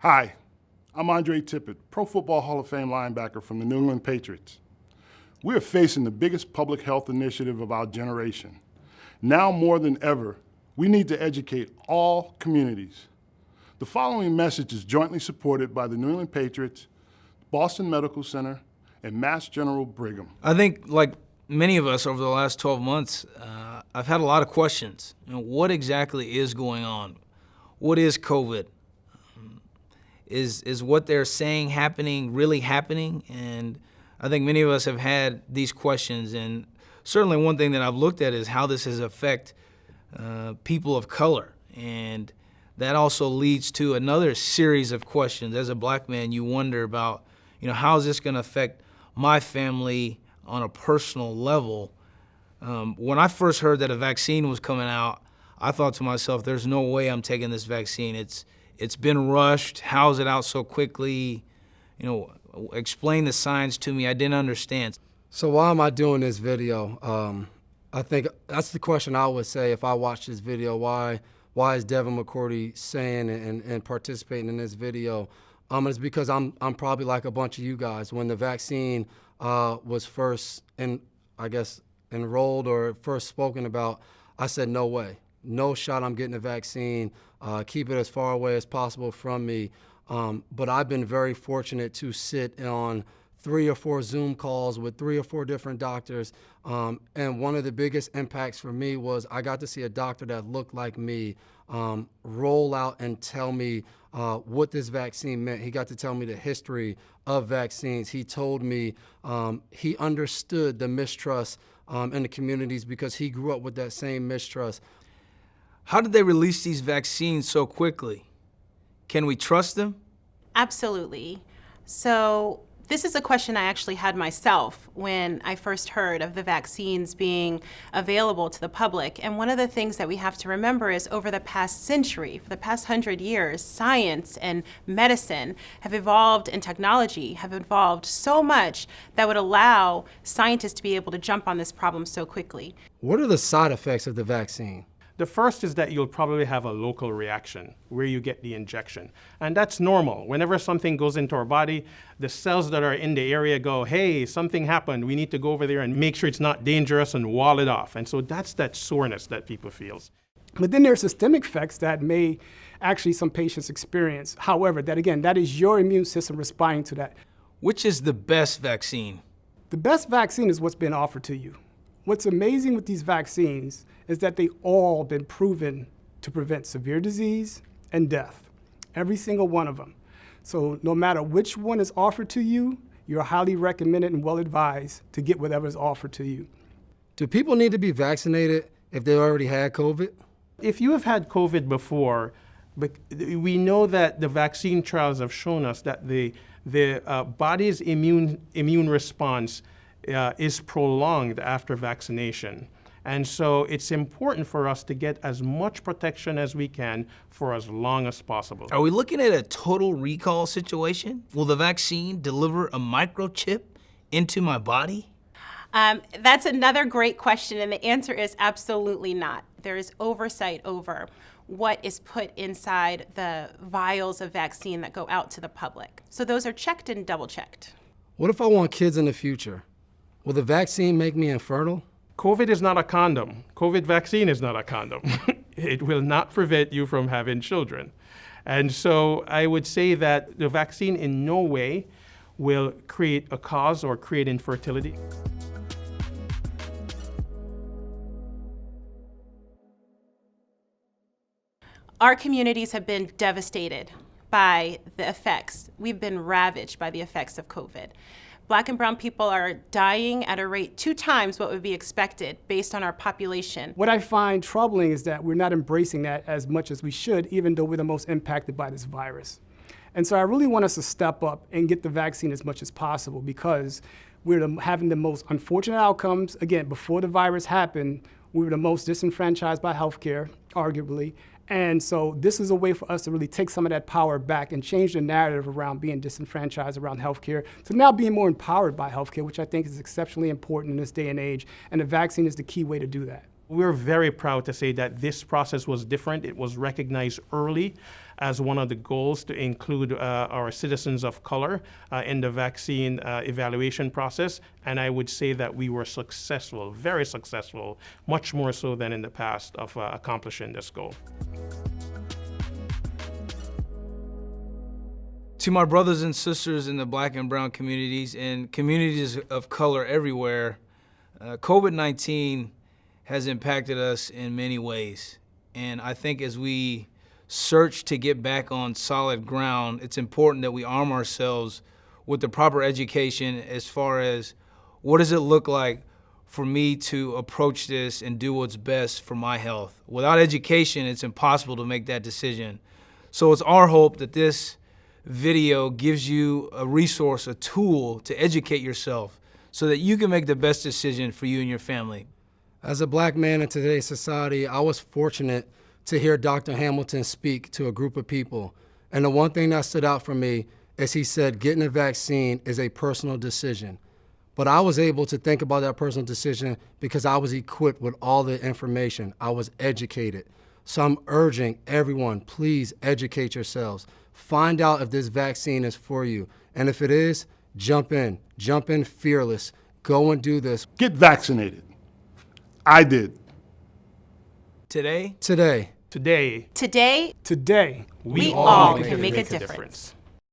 Hi, I'm Andre Tippett, Pro Football Hall of Fame linebacker from the New England Patriots. We are facing the biggest public health initiative of our generation. Now more than ever, we need to educate all communities. The following message is jointly supported by the New England Patriots, Boston Medical Center, and Mass General Brigham. I think, like many of us over the last 12 months, I've had a lot of questions. What exactly is going on? What is COVID? Is what they're saying happening really happening? And I think many of us have had these questions, and certainly one thing that I've looked at is how this has affected people of color. And that also leads to another series of questions. As a black man, you wonder about, how is this gonna affect my family on a personal level? When I first heard that a vaccine was coming out, I thought to myself, there's no way I'm taking this vaccine. It's been rushed. How is it out so quickly? Explain the science to me. I didn't understand. So why am I doing this video? I think that's the question I would say if I watched this video. Why is Devin McCourty saying and participating in this video? It's because I'm probably like a bunch of you guys. When the vaccine was first enrolled or first spoken about, I said, no way. No shot I'm getting a vaccine. Keep it as far away as possible from me. But I've been very fortunate to sit on 3 or 4 Zoom calls with 3 or 4 different doctors. And one of the biggest impacts for me was I got to see a doctor that looked like me roll out and tell me what this vaccine meant. He got to tell me the history of vaccines. He told me he understood the mistrust in the communities because he grew up with that same mistrust. How did they release these vaccines so quickly? Can we trust them? Absolutely. So this is a question I actually had myself when I first heard of the vaccines being available to the public. And one of the things that we have to remember is over the past century, for the past 100 years, science and medicine have evolved, and technology have evolved so much that would allow scientists to be able to jump on this problem so quickly. What are the side effects of the vaccine? The first is that you'll probably have a local reaction where you get the injection. And that's normal. Whenever something goes into our body, the cells that are in the area go, hey, something happened. We need to go over there and make sure it's not dangerous and wall it off. And so that's that soreness that people feel. But then there are systemic effects that may actually some patients experience. However, that is your immune system responding to that. Which is the best vaccine? The best vaccine is what's been offered to you. What's amazing with these vaccines is that they all been proven to prevent severe disease and death, every single one of them. So no matter which one is offered to you, you're highly recommended and well advised to get whatever is offered to you. Do people need to be vaccinated if they already had COVID? If you have had COVID before, but we know that the vaccine trials have shown us that the body's immune response is prolonged after vaccination. And so it's important for us to get as much protection as we can for as long as possible. Are we looking at a total recall situation? Will the vaccine deliver a microchip into my body? That's another great question, and the answer is absolutely not. There is oversight over what is put inside the vials of vaccine that go out to the public. So those are checked and double checked. What if I want kids in the future? Will the vaccine make me infertile? COVID is not a condom. COVID vaccine is not a condom. It will not prevent you from having children. And so I would say that the vaccine in no way will create a cause or create infertility. Our communities have been devastated by the effects. We've been ravaged by the effects of COVID. Black and brown people are dying at a rate 2 times what would be expected based on our population. What I find troubling is that we're not embracing that as much as we should, even though we're the most impacted by this virus. And so I really want us to step up and get the vaccine as much as possible because we're having the most unfortunate outcomes. Again, before the virus happened, we were the most disenfranchised by healthcare, arguably. And so this is a way for us to really take some of that power back and change the narrative around being disenfranchised around healthcare to now being more empowered by healthcare, which I think is exceptionally important in this day and age. And the vaccine is the key way to do that. We're very proud to say that this process was different. It was recognized early as one of the goals to include our citizens of color in the vaccine evaluation process. And I would say that we were successful, very successful, much more so than in the past of accomplishing this goal. To my brothers and sisters in the Black and brown communities and communities of color everywhere, COVID-19 has impacted us in many ways. And I think as we search to get back on solid ground, it's important that we arm ourselves with the proper education as far as what does it look like for me to approach this and do what's best for my health. Without education, it's impossible to make that decision. So it's our hope that this video gives you a resource, a tool to educate yourself so that you can make the best decision for you and your family. As a black man in today's society, I was fortunate to hear Dr. Hamilton speak to a group of people. And the one thing that stood out for me is he said getting a vaccine is a personal decision. But I was able to think about that personal decision because I was equipped with all the information. I was educated. So I'm urging everyone, please educate yourselves. Find out if this vaccine is for you. And if it is, jump in fearless. Go and do this. Get vaccinated. I did. Today, Today, Today, Today, we all can make a difference.